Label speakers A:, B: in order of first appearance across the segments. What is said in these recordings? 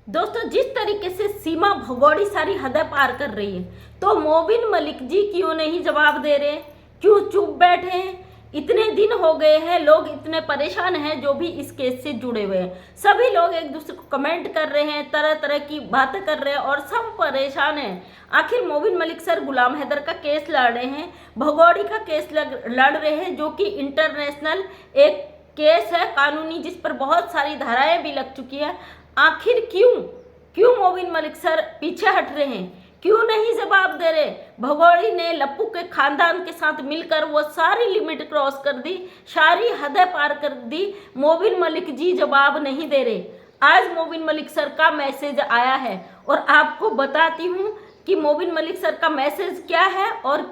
A: दोस्तों, जिस तरीके से सीमा भगोड़ी सारी हदें पार कर रही है, तो मोबिन मलिक जी क्यों नहीं जवाब दे रहे? क्यों चुप बैठे हैं? इतने दिन हो गए हैं, लोग इतने परेशान हैं जो भी इस केस से जुड़े हुए हैं। सभी लोग एक दूसरे को कमेंट कर रहे हैं, तरह तरह की बातें कर रहे हैं और सब परेशान हैं। आखिर मोबिन मलिक सर गुलाम हैदर का केस लड़ रहे हैं, भगोड़ी का केस लड़ रहे हैं, जो कि इंटरनेशनल एक केस है कानूनी, जिस पर बहुत सारी धाराएं भी लग चुकी है। आखिर क्यों मोबिन मलिक सर पीछे हट रहे हैं? क्यों नहीं जवाब दे रहे? भगोड़ी ने लप्पू के खानदान के साथ मिलकर वो सारी लिमिट क्रॉस कर दी, सारी हदें पार कर दी। मोबिन मलिक जी जवाब नहीं दे रहे। आज मोबिन मलिक सर का मैसेज आया है और आपको बताती हूँ कि मोबिन मलिक सर का मैसेज क्या है और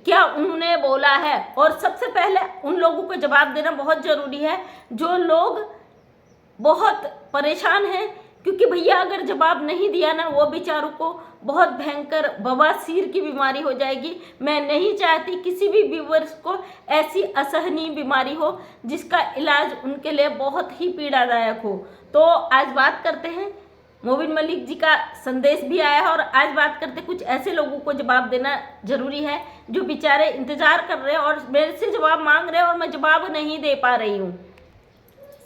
A: क्या उन्होंने बोला है। और सबसे पहले उन लोगों को जवाब देना बहुत ज़रूरी है जो लोग बहुत परेशान हैं, क्योंकि भैया अगर जवाब नहीं दिया ना, वो बेचारों को बहुत भयंकर बवासीर की बीमारी हो जाएगी। मैं नहीं चाहती किसी भी व्यूवर्स को ऐसी असहनीय बीमारी हो जिसका इलाज उनके लिए बहुत ही पीड़ादायक हो। तो आज बात करते हैं, मोबिन मलिक जी का संदेश भी आया है और आज बात करते कुछ ऐसे लोगों को जवाब देना जरूरी है जो बेचारे इंतजार कर रहे हैं और मेरे से जवाब मांग रहे हैं और मैं जवाब नहीं दे पा रही हूँ।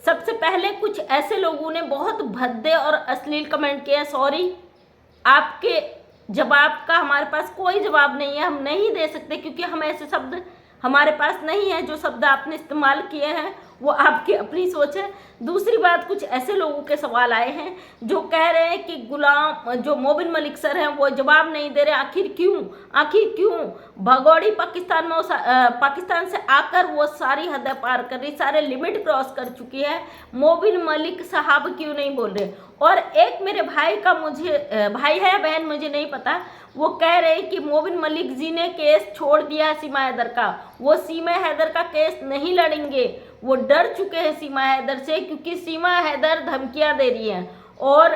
A: सबसे पहले कुछ ऐसे लोगों ने बहुत भद्दे और अश्लील कमेंट किए। सॉरी, आपके जवाब का हमारे पास कोई जवाब नहीं है, हम नहीं दे सकते, क्योंकि हम ऐसे शब्द हमारे पास नहीं है। जो शब्द आपने इस्तेमाल किए हैं वो आपकी अपनी सोच है। दूसरी बात, कुछ ऐसे लोगों के सवाल आए हैं जो कह रहे हैं कि जो मोबिन मलिक सर हैं वो जवाब नहीं दे रहे। आखिर क्यों? भगोड़ी पाकिस्तान से आकर वो सारी हदें पार कर रही, सारे लिमिट क्रॉस कर चुकी है। मोबिन मलिक साहब क्यों नहीं बोल रहे? और एक मेरे भाई का, मुझे भाई है बहन मुझे नहीं पता, वो कह रहे कि मोबिन मलिक जी ने केस छोड़ दिया सीमा हैदर का, वो सीमा हैदर का केस नहीं लड़ेंगे, वो डर चुके हैं सीमा हैदर से, क्योंकि सीमा हैदर धमकियां दे रही हैं। और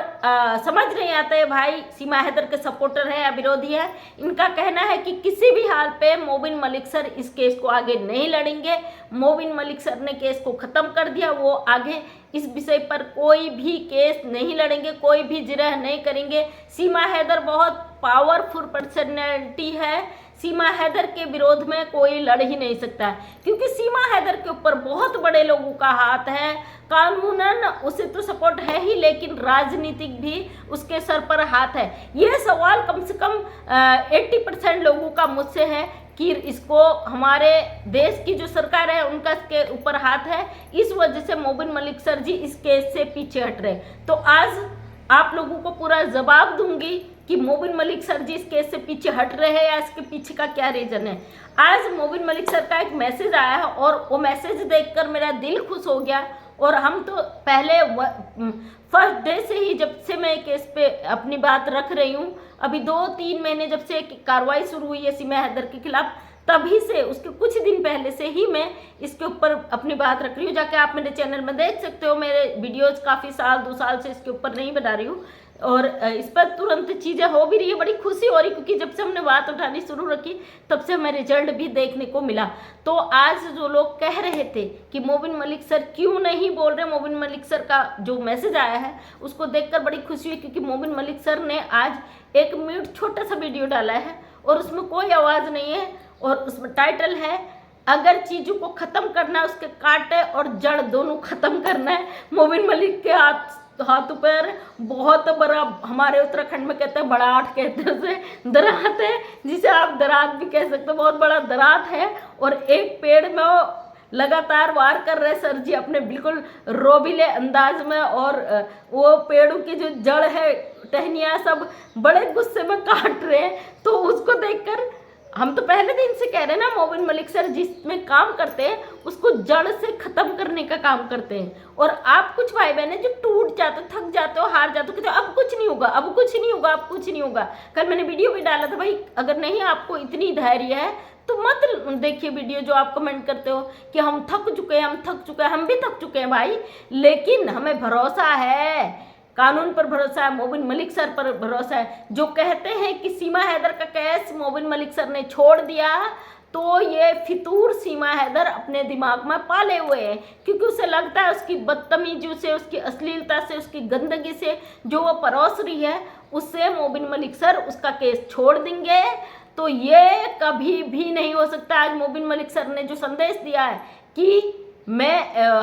A: समझ नहीं आता है भाई, सीमा हैदर के सपोर्टर है या विरोधी है। इनका कहना है कि किसी भी हाल पे मोबिन मलिक सर इस केस को आगे नहीं लड़ेंगे। मोबिन मलिक सर ने केस को ख़त्म कर दिया, वो आगे इस विषय पर कोई भी केस नहीं लड़ेंगे, कोई भी जिरह नहीं करेंगे। सीमा हैदर बहुत पावरफुल पर्सनैलिटी है, सीमा हैदर के विरोध में कोई लड़ ही नहीं सकता, क्योंकि सीमा हैदर के ऊपर बहुत बड़े लोगों का हाथ है। कानूनन उसे तो सपोर्ट है ही, लेकिन राजनीतिक भी उसके सर पर हाथ है। यह सवाल कम से कम 80% लोगों का मुझसे है कि इसको हमारे देश की जो सरकार है उनका इसके ऊपर हाथ है। इस वजह से मोबिन मलिक सर जी इस केस से पीछे हट रहे। तो आज आप लोगों को पूरा जवाब दूंगी कि मोबिन मलिक सर जी इस केस से पीछे हट रहे हैं या इसके पीछे का क्या रीजन है। आज मोबिन मलिक सर का एक मैसेज आया है और वो मैसेज देखकर मेरा दिल खुश हो गया। और हम तो पहले फर्स्ट डे से ही, जब से मैं केस पे अपनी बात रख रही हूँ, अभी 2-3 महीने जब से कार्रवाई शुरू हुई है सीमा हैदर के खिलाफ, तभी से, उसके कुछ दिन पहले से ही मैं इसके ऊपर अपनी बात रख रही हूँ। जाके आप मेरे चैनल में देख सकते हो, मेरे वीडियोज़ काफ़ी 2 साल से इसके ऊपर नहीं बना रही हूँ और इस पर तुरंत चीज़ें हो भी रही है। बड़ी खुशी हो रही, क्योंकि जब से हमने बात उठानी शुरू रखी तब से हमें रिजल्ट भी देखने को मिला। तो आज जो लोग कह रहे थे कि मोबिन मलिक सर क्यों नहीं बोल रहे, मोबिन मलिक सर का जो मैसेज आया है उसको देखकर बड़ी खुशी हुई, क्योंकि मोबिन मलिक सर ने आज एक म्यूट छोटा सा वीडियो डाला है और उसमें कोई आवाज़ नहीं है और उसमें टाइटल है, अगर चीज़ों को ख़त्म करना है उसके कांटे और जड़ दोनों ख़त्म करना है। मोबिन मलिक के हाथों पर बहुत बड़ा, हमारे उत्तराखंड में कहते हैं बड़ाठ, कहते हैं उसे, दरात है, जिसे आप दरात भी कह सकते हो। बहुत बड़ा दरात है और एक पेड़ में वो लगातार वार कर रहे सर जी अपने बिल्कुल रोबीले अंदाज में, और वो पेड़ों की जो जड़ है, टहनियाँ सब बड़े गुस्से में काट रहे हैं। तो उसको देखकर हम तो पहले दिन से कह रहे हैं ना, मोबिन मलिक सर जिसमें काम करते हैं उसको जड़ से ख़त्म करने का काम करते हैं। और आप कुछ भाई बहन जो टूट जाते हो, थक जाते हो, हार जाते हो, कहते हो अब कुछ नहीं होगा, अब कुछ नहीं होगा, अब कुछ नहीं होगा। कल मैंने वीडियो भी डाला था, भाई अगर नहीं आपको इतनी धैर्य है तो मत देखिए वीडियो जो आप कमेंट करते हो कि हम थक चुके हैं, हम थक चुके हैं। हम भी थक चुके हैं भाई, लेकिन हमें भरोसा है, कानून पर भरोसा है, मोबिन मलिक सर पर भरोसा है। जो कहते हैं कि सीमा हैदर का केस मोबिन मलिक सर ने छोड़ दिया, तो ये फितूर सीमा हैदर अपने दिमाग में पाले हुए है, क्योंकि उसे लगता है उसकी बदतमीजी से, उसकी अश्लीलता से, उसकी गंदगी से जो वो परोस रही है, उससे मोबिन मलिक सर उसका केस छोड़ देंगे। तो ये कभी भी नहीं हो सकता। आज मोबिन मलिक सर ने जो संदेश दिया है कि मैं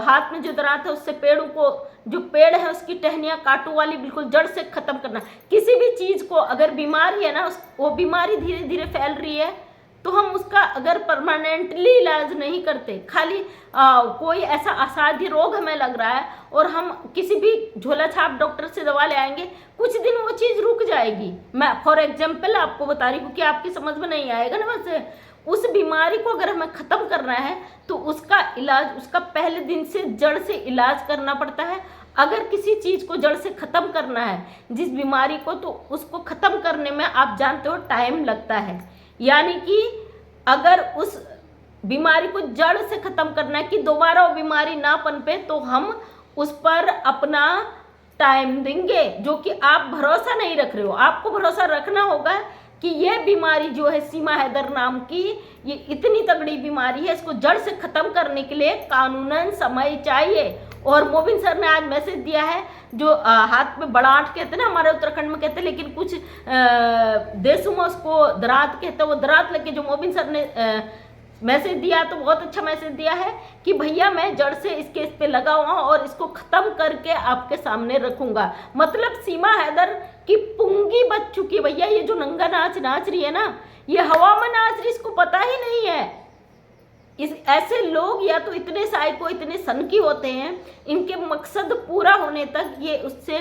A: हाथ में जो दरात है उससे पेड़ों को, जो पेड़ है उसकी टहनियाँ काटू वाली बिल्कुल जड़ से खत्म करना। किसी भी चीज़ को अगर बीमारी है ना, वो बीमारी धीरे धीरे फैल रही है, तो हम उसका अगर परमानेंटली इलाज नहीं करते, खाली कोई ऐसा असाध्य रोग हमें लग रहा है और हम किसी भी झोला छाप डॉक्टर से दवा ले आएंगे, कुछ दिन वो चीज़ रुक जाएगी। मैं फॉर एग्जाम्पल आपको बता रही हूँ कि आपकी समझ में नहीं आएगा ना, वैसे उस बीमारी को अगर हमें ख़त्म करना है तो उसका इलाज, उसका पहले दिन से जड़ से इलाज करना पड़ता है। अगर किसी चीज़ को जड़ से ख़त्म करना है, जिस बीमारी को, तो उसको ख़त्म करने में आप जानते हो टाइम लगता है। यानी कि अगर उस बीमारी को जड़ से ख़त्म करना है कि दोबारा वो बीमारी ना पनपे, तो हम उस पर अपना टाइम देंगे, जो कि आप भरोसा नहीं रख रहे हो। आपको भरोसा रखना होगा कि ये बीमारी जो है सीमा हैदर नाम की, ये इतनी तगड़ी बीमारी है, इसको जड़ से ख़त्म करने के लिए कानूनन समय चाहिए। और मोबिन सर ने आज मैसेज दिया है, जो हाथ में बड़ाट कहते हैं ना, हमारे उत्तराखंड में कहते हैं, लेकिन कुछ देशों में उसको दरात कहते हैं, वो दरात लेके जो मोबिन सर ने मैसेज दिया, तो बहुत अच्छा मैसेज दिया है कि भैया मैं जड़ से इस केस पे लगा हुआ और इसको ख़त्म करके आपके सामने रखूंगा। मतलब सीमा हैदर की पुंगी बच चुकी है भैया। ये जो नंगा नाच नाच रही है ना, ये हवा में नाच रही, इसको पता ही नहीं है। इस ऐसे लोग या तो इतने साइको, इतने सनकी होते हैं, इनके मकसद पूरा होने तक ये उससे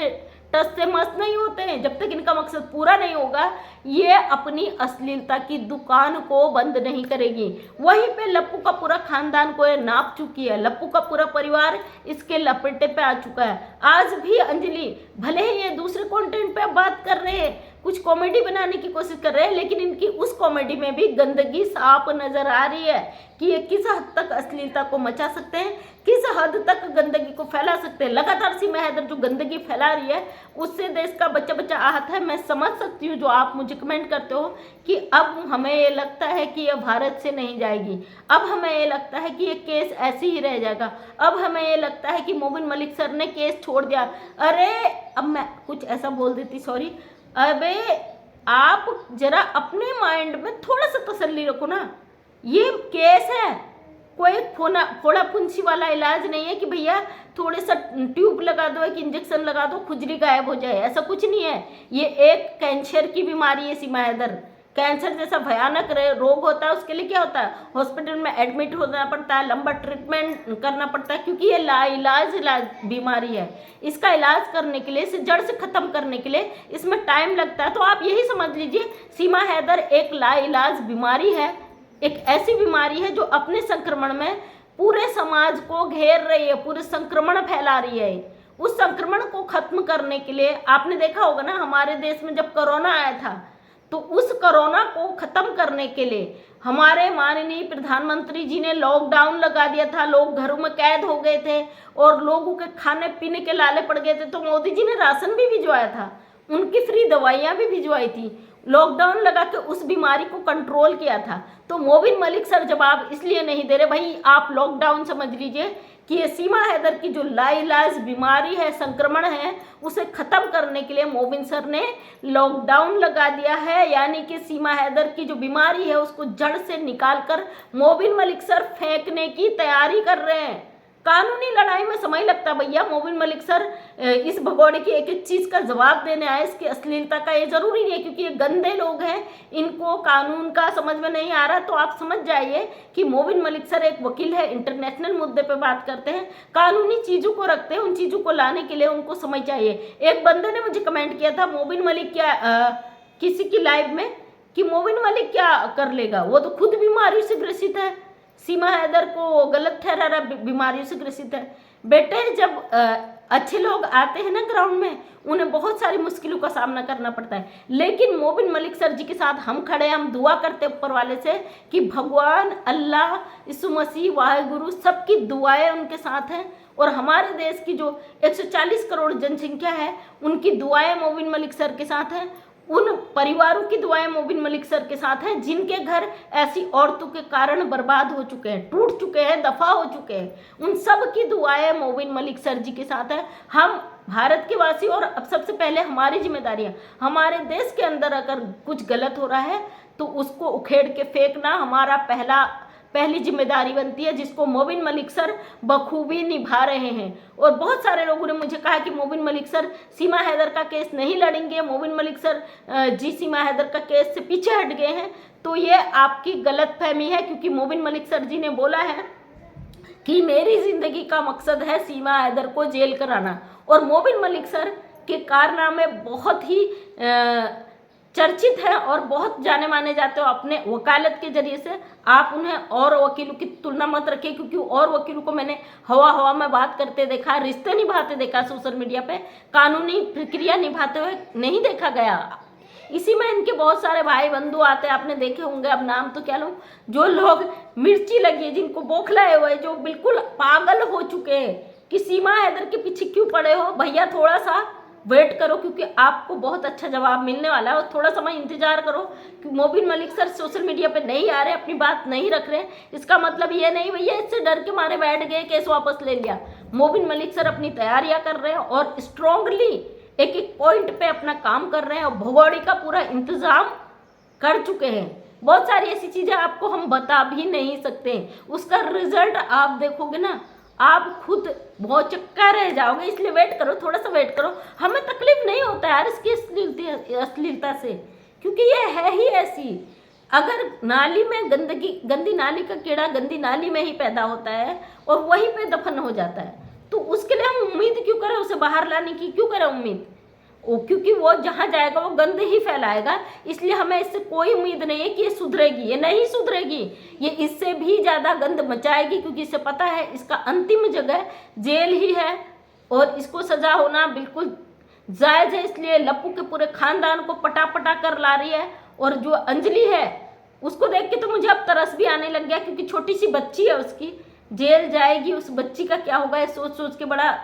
A: टस से मस नहीं होते हैं। जब तक इनका मकसद पूरा नहीं होगा, ये अपनी अश्लीलता की दुकान को बंद नहीं करेगी। वहीं पे लप्पू का पूरा खानदान को ये नाप चुकी है, लप्पू का पूरा परिवार इसके लपेटे पे आ चुका है। आज भी अंजलि, भले ही ये दूसरे कंटेंट पे बात कर रहे हैं, कुछ कॉमेडी बनाने की कोशिश कर रहे हैं, लेकिन इनकी उस कॉमेडी में भी गंदगी साफ नजर आ रही है कि ये किस हद तक अश्लीलता को मचा सकते हैं, किस हद तक गंदगी को फैला सकते हैं। लगातार सीमा हैदर जो गंदगी फैला रही है, उससे देश का बच्चा बच्चा आहत है। मैं समझ सकती हूँ जो आप मुझे कमेंट करते हो कि अब हमें ये लगता है कि ये भारत से नहीं जाएगी, अब हमें ये लगता है कि ये केस ऐसे ही रह जाएगा, अब हमें ये लगता है कि मोबिन मलिक सर ने केस छोड़ दिया। अरे अब मैं कुछ ऐसा बोल देती, सॉरी। अबे आप जरा अपने माइंड में थोड़ा सा तसल्ली रखो ना, ये केस है, कोई फोड़ा फुंसी वाला इलाज नहीं है कि भैया थोड़े सा ट्यूब लगा दो, एक इंजेक्शन लगा दो, खुजली गायब हो जाए, ऐसा कुछ नहीं है। ये एक कैंसर की बीमारी है सीमा हैदर। कैंसर जैसा भयानक रोग होता है, उसके लिए क्या होता है, हॉस्पिटल में एडमिट होना पड़ता है, लंबा ट्रीटमेंट करना पड़ता है, क्योंकि ये लाइलाज बीमारी है। इसका इलाज करने के लिए, इसे जड़ से ख़त्म करने के लिए इसमें टाइम लगता है। तो आप यही समझ लीजिए, सीमा हैदर एक लाइलाज बीमारी है, एक ऐसी बीमारी है जो अपने संक्रमण में पूरे समाज को घेर रही है, पूरे संक्रमण फैला रही है। उस संक्रमण को खत्म करने के लिए आपने देखा होगा ना, हमारे देश में जब कोरोना आया था, तो उस कोरोना को खत्म करने के लिए हमारे माननीय प्रधानमंत्री जी ने लॉकडाउन लगा दिया था, लोग घरों में कैद हो गए थे और लोगों के खाने पीने के लाले पड़ गए थे। तो मोदी जी ने राशन भी भिजवाया था, उनकी फ्री दवाइयाँ भी भिजवाई थी, लॉकडाउन लगा के उस बीमारी को कंट्रोल किया था। तो मोबिन मलिक सर जवाब इसलिए नहीं दे रहे, भाई आप लॉकडाउन समझ लीजिए कि ये सीमा हैदर की जो लाइलाज बीमारी है, संक्रमण है, उसे ख़त्म करने के लिए मोबिन सर ने लॉकडाउन लगा दिया है। यानी कि सीमा हैदर की जो बीमारी है उसको जड़ से निकालकर मोबिन मलिक सर फेंकने की तैयारी कर रहे हैं। कानूनी लड़ाई में समय लगता है भैया। मोबिन मलिक सर इस भगोड़े की एक एक चीज़ का जवाब देने आए, इसकी अश्लीलता का, ये जरूरी नहीं है क्योंकि ये गंदे लोग हैं, इनको कानून का समझ में नहीं आ रहा। तो आप समझ जाइए कि मोबिन मलिक सर एक वकील है, इंटरनेशनल मुद्दे पे बात करते हैं, कानूनी चीज़ों को रखते हैं, उन चीज़ों को लाने के लिए उनको समय चाहिए। एक बंदे ने मुझे कमेंट किया था, मोबिन मलिक क्या किसी की लाइव में, कि मोबिन मलिक क्या कर लेगा, वो तो खुद बीमारी से ग्रसित है, सीमा हैदर को गलत ठहरा रहा, बीमारियों से ग्रसित है। बेटे जब अच्छे लोग आते हैं ना ग्राउंड में, उन्हें बहुत सारी मुश्किलों का सामना करना पड़ता है, लेकिन मोबिन मलिक सर जी के साथ हम खड़े हैं। हम दुआ करते ऊपर वाले से कि भगवान अल्लाह, यीशु मसीह, वाहेगुरु, सबकी दुआएं उनके साथ हैं। और हमारे देश की जो 140 करोड़ जनसंख्या है, उनकी दुआएं मोबिन मलिक सर के साथ हैं। उन परिवारों की दुआएं मोबिन मलिक सर के साथ हैं जिनके घर ऐसी औरतों के कारण बर्बाद हो चुके हैं, टूट चुके हैं, दफा हो चुके हैं। उन सब की दुआएं मोबिन मलिक सर जी के साथ है। हम भारत के वासी, और अब सबसे पहले हमारी जिम्मेदारी है, हमारे देश के अंदर अगर कुछ गलत हो रहा है तो उसको उखेड़ के फेंकना हमारा पहली जिम्मेदारी बनती है, जिसको मोबिन मलिक सर बखूबी निभा रहे हैं। और बहुत सारे लोगों ने मुझे कहा कि मोबिन मलिक सर सीमा हैदर का केस नहीं लड़ेंगे, मोबिन मलिक सर जी सीमा हैदर का केस से पीछे हट गए हैं। तो ये आपकी गलतफहमी है, क्योंकि मोबिन मलिक सर जी ने बोला है कि मेरी जिंदगी का मकसद है सीमा हैदर को जेल कराना। और मोबिन मलिक सर के कारनामे बहुत ही चर्चित है और बहुत जाने माने जाते हो अपने वकालत के जरिए से। आप उन्हें और वकीलों की तुलना मत रखिए, क्योंकि और वकीलों को मैंने हवा में बात करते देखा, रिश्ते निभाते देखा, सोशल मीडिया पे कानूनी प्रक्रिया निभाते हुए नहीं देखा गया। इसी में इनके बहुत सारे भाई बंधु आते हैं, आपने देखे होंगे, अब नाम तो क्या लूं, जो लोग मिर्ची लगी है, जिनको बौखलाए हुए, जो बिल्कुल पागल हो चुके हैं कि सीमा हैदर के पीछे क्यों पड़े हो। भैया थोड़ा सा वेट करो, क्योंकि आपको बहुत अच्छा जवाब मिलने वाला है, और थोड़ा समय इंतजार करो। कि Mobin Malik sir social media पे नहीं आ रहे, अपनी बात नहीं रख रहे, इसका मतलब ये नहीं भैया इससे डर के मारे बैठ गए, केस वापस ले लिया। मोबिन मलिक सर अपनी तैयारियां कर रहे हैं और स्ट्रांगली एक एक पॉइंट पे अपना काम कर रहे हैं, और भगोड़ी का पूरा इंतजाम कर चुके हैं। बहुत सारी ऐसी चीजें आपको हम बता भी नहीं सकते, उसका रिजल्ट आप देखोगे ना, आप खुद बहुत चक्का रह जाओगे। इसलिए वेट करो, थोड़ा सा वेट करो। हमें तकलीफ नहीं होता यार इसकी अश्लीलता से, क्योंकि ये है ही ऐसी। अगर नाली में गंदी नाली का कीड़ा गंदी नाली में ही पैदा होता है और वहीं पे दफन हो जाता है, तो उसके लिए हम उम्मीद क्यों करें, उसे बाहर लाने की क्यों करें उम्मीद? क्योंकि वो जहाँ जाएगा वो गंद ही फैलाएगा। इसलिए हमें इससे कोई उम्मीद नहीं है कि ये सुधरेगी, ये नहीं सुधरेगी, ये इससे भी ज़्यादा गंद मचाएगी, क्योंकि इसे पता है इसका अंतिम जगह जेल ही है और इसको सजा होना बिल्कुल जायज़ है। इसलिए लप्पू के पूरे खानदान को पटा कर ला रही है। और जो अंजलि है उसको देख के तो मुझे अब तरस भी आने लग गया, क्योंकि छोटी सी बच्ची है, उसकी जेल जाएगी, उस बच्ची का क्या होगा, ये सोच सोच के बड़ा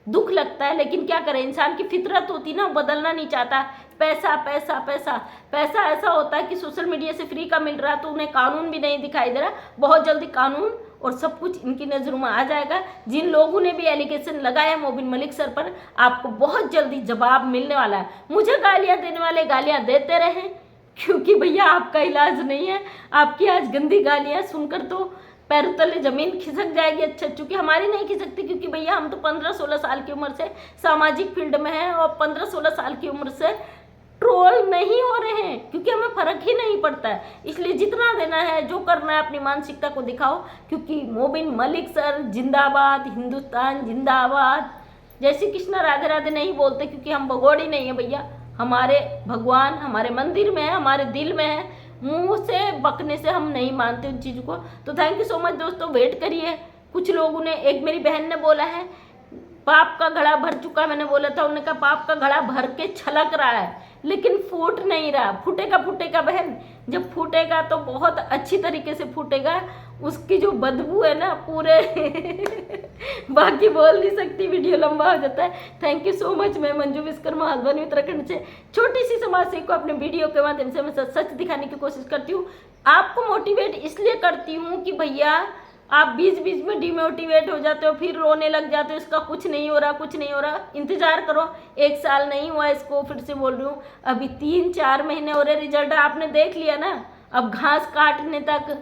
A: दुख लगता है। लेकिन क्या करें, इंसान की फितरत होती ना, बदलना नहीं चाहता। पैसा पैसा पैसा पैसा ऐसा होता है कि सोशल मीडिया से फ्री का मिल रहा है तो उन्हें कानून भी नहीं दिखाई दे रहा। बहुत जल्दी कानून और सब कुछ इनकी नज़रों में आ जाएगा। जिन लोगों ने भी एलिगेशन लगाया मोबिन मलिक सर पर, आपको बहुत जल्दी जवाब मिलने वाला है। मुझे गालियाँ देने वाले गालियाँ देते रहें, क्योंकि भैया आपका इलाज नहीं है। आपकी आज गंदी गालियाँ सुनकर तो पैरों तले जमीन खिसक जाएगी। अच्छा, चूंकि हमारी नहीं खिसकती, क्योंकि भैया हम तो 15-16 साल की उम्र से सामाजिक फील्ड में हैं और 15-16 साल की उम्र से ट्रोल नहीं हो रहे हैं, क्योंकि हमें फर्क ही नहीं पड़ता है। इसलिए जितना देना है, जो करना है, अपनी मानसिकता को दिखाओ, क्योंकि मोबिन मलिक सर जिंदाबाद, हिंदुस्तान जिंदाबाद। जय श्री कृष्णा, राधे राधे नहीं बोलते, क्योंकि हम भगोड़ी नहीं है भैया, हमारे भगवान हमारे मंदिर में है, हमारे दिल में है। मुंह से बकने से हम नहीं मानते उन चीज़ों को। तो थैंक यू सो मच दोस्तों, वेट करिए। कुछ लोगों ने, एक मेरी बहन ने बोला है पाप का घड़ा भर चुका है, मैंने बोला था, उन्होंने कहा पाप का घड़ा भर के छलक रहा है, लेकिन फूट नहीं रहा। फूटेगा बहन, जब फूटेगा तो बहुत अच्छी तरीके से फूटेगा। उसकी जो बदबू है ना पूरे बाकी बोल नहीं सकती, वीडियो लंबा हो जाता है। Thank you so much. मैं मंजू विश्वकर्मा हल्द्वानी उत्तराखंड से छोटी सी समाज सेवी को अपने वीडियो के माध्यम से मैं सच दिखाने की कोशिश करती हूँ। आपको मोटिवेट इसलिए करती हूँ कि भैया आप बीच बीच में डिमोटिवेट हो जाते हो, फिर रोने लग जाते हो, इसका कुछ नहीं हो रहा, कुछ नहीं हो रहा। इंतजार करो, 1 साल नहीं हुआ इसको, फिर से बोल रही हूँ, अभी 3-4 महीने हो रहे, रिजल्ट आपने देख लिया ना। अब घास काटने तक,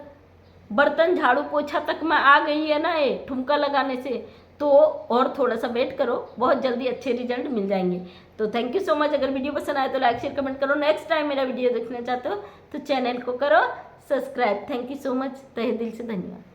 A: बर्तन झाड़ू पोछा तक में आ गई है ना ये ठुमका लगाने से। तो और थोड़ा सा वेट करो, बहुत जल्दी अच्छे रिजल्ट मिल जाएंगे। तो थैंक यू सो मच। अगर वीडियो पसंद आए तो लाइक शेयर कमेंट करो। नेक्स्ट टाइम मेरा वीडियो देखना चाहते हो तो चैनल को करो subscribe. Thank you so much, तहे दिल से धन्यवाद।